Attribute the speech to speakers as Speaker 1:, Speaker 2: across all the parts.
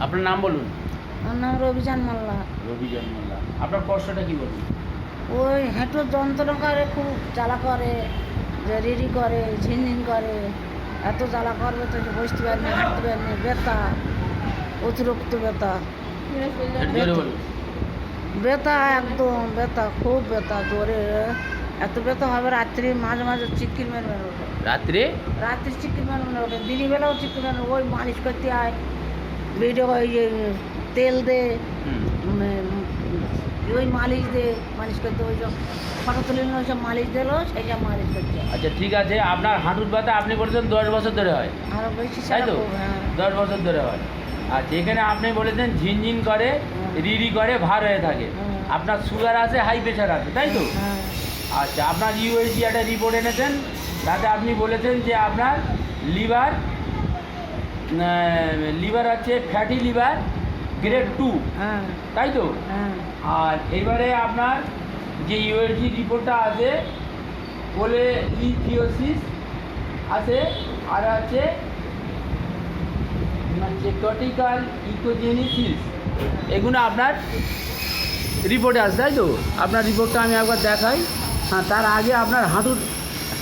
Speaker 1: আপনার নাম বলুন।
Speaker 2: আমার নাম রবিজান মোল্লা।
Speaker 1: রবিজান মোল্লা, আপনার কষ্টটা কি বলুন?
Speaker 2: ওই হাঁটুর যন্ত্রণা করে, খুব জ্বালা করে, যে রিরি করে, ঝিনঝিন করে, এত জ্বালা করবে তো যে বসতে পারি না, হাঁটতে পারি না, ব্যথা, অতিরিক্ত ব্যথা,
Speaker 1: জোরে বলুন।
Speaker 2: ব্যথা একদম ব্যথা, খুব ব্যথা, জোরে এত ব্যথা হবে। রাত্রি মাঝে মাঝে চিক্কির মেরে মেরে ওঠে,
Speaker 1: রাত্রে?
Speaker 2: রাত্রি চিক্কির মেরে মেরে ওঠে, দিনের বেলাও চিক্কির মেরে, ওই মালিশ করতে হয়, ভিডিও ওই যে তেল দে, মানে ওই মালিশ দে, মালিশ করতে, ওই সব ফটো তুলে নিয়ে ওই সব মালিশ দিল, সেই সব মালিশ করতে হয়।
Speaker 1: আচ্ছা ঠিক আছে, আপনার হাঁটুর ব্যথা আপনি বলেছেন 10 বছর ধরে হয়,
Speaker 2: আরও বেশি
Speaker 1: তাই তো?
Speaker 2: সেরকম, হ্যাঁ।
Speaker 1: 10 বছর ধরে হয়। আর যেখানে আপনি বলেছেন ঝিনঝিন করে, রিরি করে, ভার হয়ে থাকে, আপনার সুগার আছে, হাই প্রেশার আছে, তাই তো?
Speaker 2: হ্যাঁ,
Speaker 1: আচ্ছা, আপনার ইউএসজি একটা রিপোর্ট এনেছেন, তাতে আপনি বলেছেন যে আপনার লিভার আছে ফ্যাটি লিভার গ্রেড 2,
Speaker 2: হ্যাঁ,
Speaker 1: তাই তো?
Speaker 2: হ্যাঁ,
Speaker 1: আর এবারে আপনার যে ইউএসজি রিপোর্টটা আছে, বলে লিথিওসিস আছে, আর আছে কর্টিক্যাল ইকোজেনেসিস, এগুলো আপনার রিপোর্টে আছে, তাই তো? আপনার রিপোর্টটা আমি একবার দেখাই। হ্যাঁ, তার আগে আপনার হাঁটুর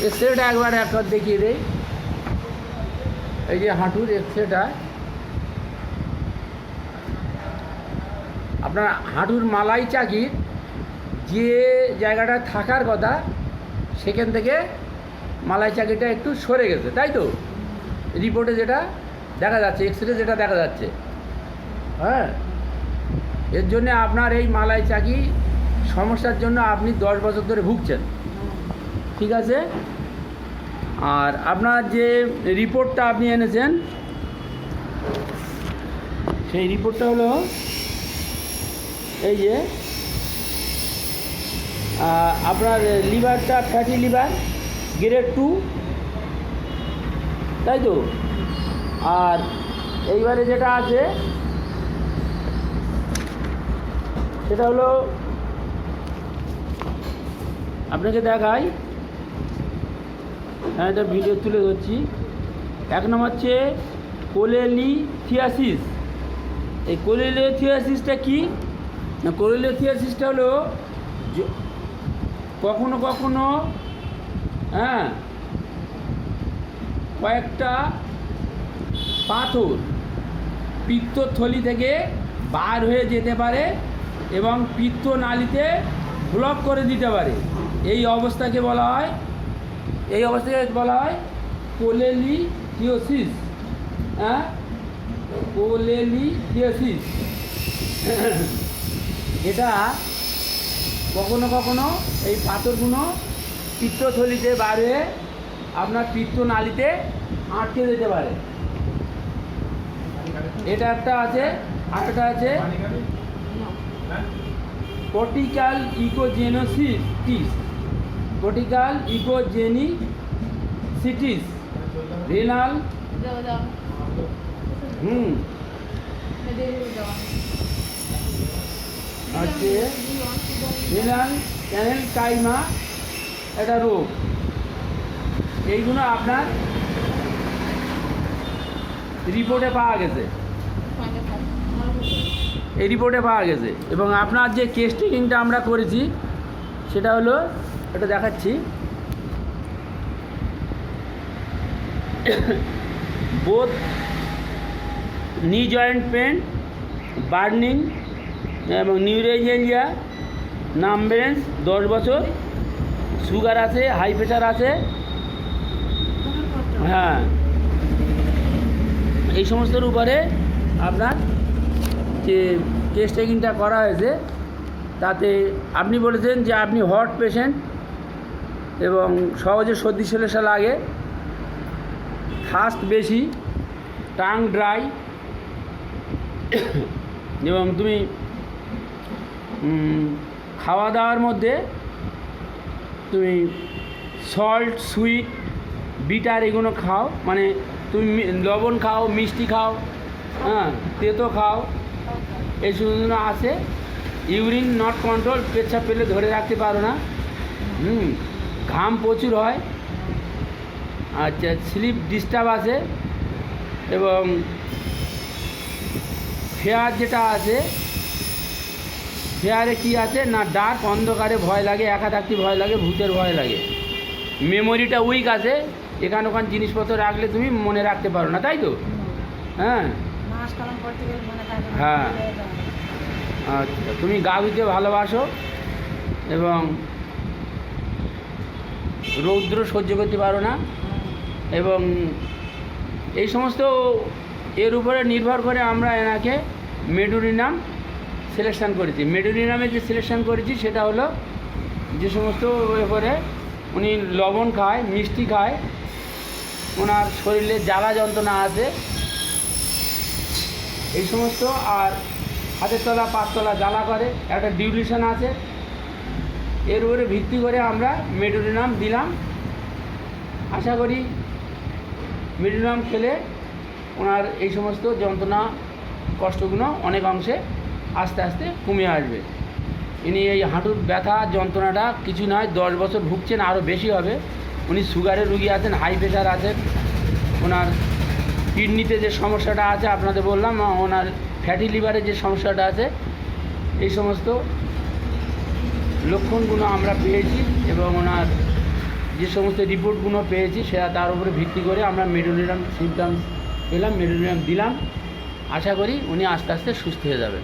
Speaker 1: এক্সরেটা একবার দেখিয়ে দেই। এই যে হাঁটুর এক্সরেটা, আপনার হাঁটুর মালাই চাকির যে জায়গাটা থাকার কথা, সেখান থেকে মালাই চাকিটা একটু সরে গেছে, তাই তো? রিপোর্টে যেটা দেখা যাচ্ছে, এক্সরে যেটা দেখা যাচ্ছে, হ্যাঁ, এর জন্যে আপনার এই মালাই চাকি সমস্যার জন্য আপনি 10 বছর ধরে ভুগছেন, ঠিক আছে? আর আপনার যে রিপোর্টটা আপনি এনেছেন, সেই রিপোর্টটা হলো এই যে আপনার লিভারটা ফ্যাটি লিভার গ্রেড 2, তাই তো? আর এইবারে যেটা আছে সেটা হলো, আপনাকে দেখাই, হ্যাঁ, এটা ভিডিও তুলে ধরছি। 1 নম্বর হচ্ছে কোলেলিথিয়াসিস। এই কোলেলিথিয়াসিসটা কি না, কোলেলিথিয়াসিসটা হলো কখনো কখনো, হ্যাঁ, কয়েকটা পাথর পিত্তথলি থেকে বার হয়ে যেতে পারে এবং পিত্তনালীতে ব্লক করে দিতে পারে। এই অবস্থাকে বলা হয় কোলেলিথিওসিস, হ্যাঁ, কোলেলিথিওসিস। এটা কখনো কখনো এই পাথরগুলো পিত্তথলিতে বার হয়ে আপনার পিত্তনালীতে আটকে যেতে পারে। এটা একটা আছে, আরেকটা আছে কর্টিক্যাল ইকোজেনেসিস, কর্টিক্যাল ইকোজেনিসিটিস, রেনাল আছে রেনাল ক্যানেল কাইমা, একটা রোগ। এইগুলো আপনার রিপোর্টে পাওয়া গেছে, এই রিপোর্টে পাওয়া গেছে। এবং আপনার যে কেস টেকিংটা আমরা করেছি সেটা হলো, এটা দেখাচ্ছি, বোথ নি জয়েন্ট পেন, বার্নিং এবং নিউরোজেনিয়া, নামব্রেন্স, 10 বছর, সুগার আছে, হাই প্রেশার আছে, হ্যাঁ, এই সমস্তর উপরে আপনার যে কেস টেকিংটা করা হয়েছে, তাতে আপনি বলেছেন যে আপনি হট পেশেন্ট এবং সহজে সর্দি সলেসা লাগে, থার্স্ট বেশি, টাং ড্রাই, এবং তুমি খাওয়া দাওয়ার মধ্যে তুমি সল্ট, সুইট, বিটার এগুলো খাও, মানে তুমি লবণ খাও, মিষ্টি খাও, হ্যাঁ, তেতো খাও, এই সমস্ত আছে। ইউরিন নট কন্ট্রোল, পেচ্ছাপ পেলে ধরে রাখতে পারো না, ঘাম প্রচুর হয়, আচ্ছা, স্লিপ ডিস্টার্ব আছে, এবং ফেয়ার যেটা আছে, ফেয়ারে কি আছে না, ডার্ক অন্ধকারে ভয় লাগে, একা থাকতে ভয় লাগে, ভূতের ভয় লাগে। মেমোরিটা উইক আছে, এখান ওখান জিনিসপত্র রাখলে তুমি মনে রাখতে পারো না, তাই তো? হ্যাঁ
Speaker 2: মাস কালাম করতে গেলে মনে থাকে না,
Speaker 1: হ্যাঁ।
Speaker 2: ভুলে যায়।
Speaker 1: আচ্ছা, তুমি গা ধুতে ভালোবাসো এবং রৌদ্র সহ্য করতে পারো না, এবং এই সমস্ত এর উপরে নির্ভর করে আমরা এনাকে মেডুরিনাম সিলেকশান করেছি। মেডুরিনামে যে সিলেকশান করেছি সেটা হলো যে সমস্ত এরপরে উনি লবণ খায়, মিষ্টি খায়, ওনার শরীরে জ্বালা যন্ত্রণা আছে এই সমস্ত, আর হাতের তলা পাঁচতলা জ্বালা করে, একটা ডিউরেশন আছে, এর উপরে ভিত্তি করে আমরা মেডুরিনাম দিলাম। আশা করি মেডুরিনাম খেলে ওনার এই সমস্ত যন্ত্রণা কষ্টগুলো অনেক অংশে আস্তে আস্তে কমে আসবে। ইনি এই হাঁটুর ব্যথা যন্ত্রণাটা কিছু নয়, 10 বছর ভুগছেন, আরও বেশি হবে। উনি সুগারের রুগী আছেন, হাই প্রেশার আছেন, ওনার কিডনিতে যে সমস্যাটা আছে আপনাদের বললাম, ওনার ফ্যাটি লিভারের যে সমস্যাটা আছে, এই সমস্ত লক্ষণগুলো আমরা পেয়েছি এবং ওনার যে সমস্ত রিপোর্টগুলো পেয়েছি সেটা তার উপরে ভিত্তি করে আমরা মেডুরিনাম সিমটমস পেলাম, মেডুরিনাম দিলাম। আশা করি উনি আস্তে আস্তে সুস্থ হয়ে যাবেন।